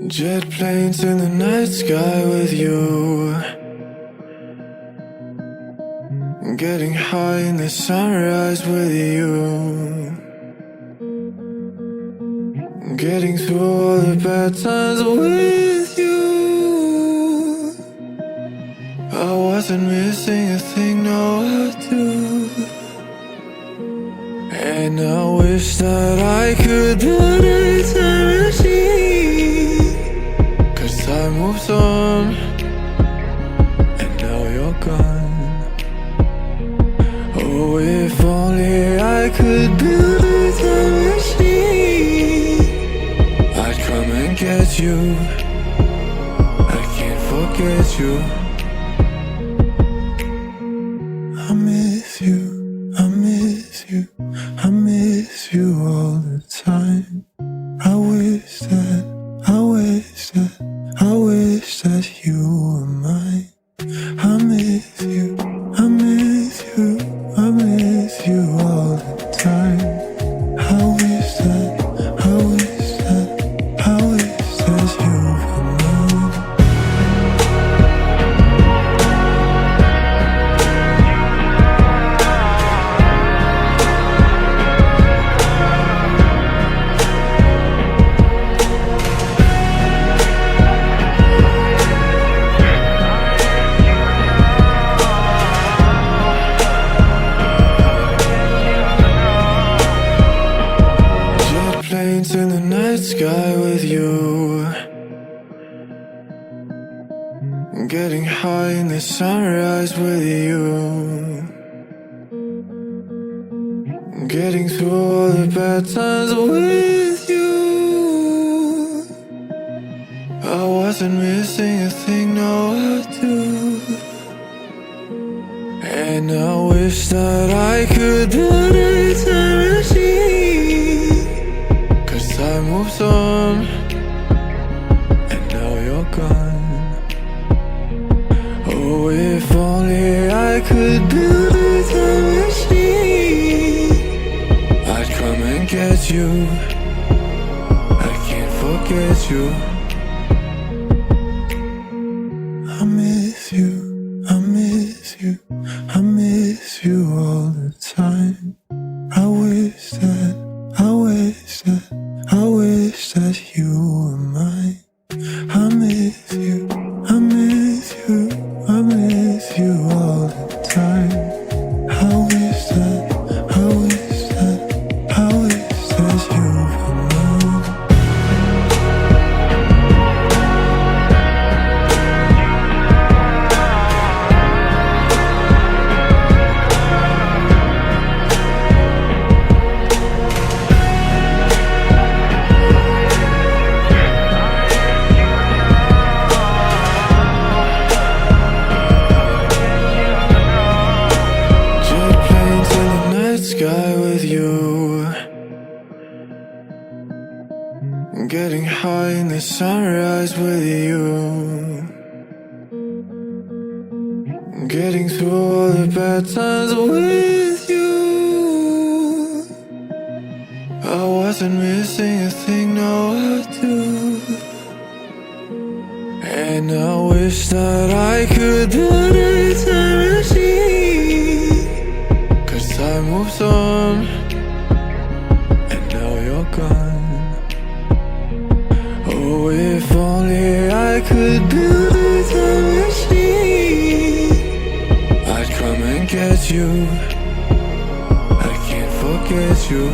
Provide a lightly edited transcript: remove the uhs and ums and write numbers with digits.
Jet planes in the night sky with you, getting high in the sunrise with you, getting through all the bad times with you. I wasn't missing a thing, no I do. And I wish that I could build a time machine, 'cause time moves on, and now you're gone. Oh, if only I could build a time machine, I'd come and get you. I can't forget you. I miss you, I miss you, I miss you all the time. I wish that, I wish that, I wish that you were mine. I miss you, I miss you, I miss you all the time. I wish that, I wish that, I wish that you were mine. Planes in the night sky with you, getting high in the sunrise with you, getting through all the bad times with you. I wasn't missing a thing, no I do. And I wish that I could build a time machine, 'cause time moves on, and now you're gone. Oh, if only I could build a time machine, I'd come and get you. I can't forget you. I miss you, I miss you, I miss you all the time. I wish that, I wish that, I wish that you were mine. I miss you, I miss you, I miss you all the time. I wish that, I wish that, I wish that you were mine. Sky with you, getting high in the sunrise with you, getting through all the bad times with you. I wasn't missing a thing, no I do. And I wish that I could build a time machine, 'cause time moves on, and now you're gone. Oh, if only I could build a time machine, I'd come and get you. I can't forget you.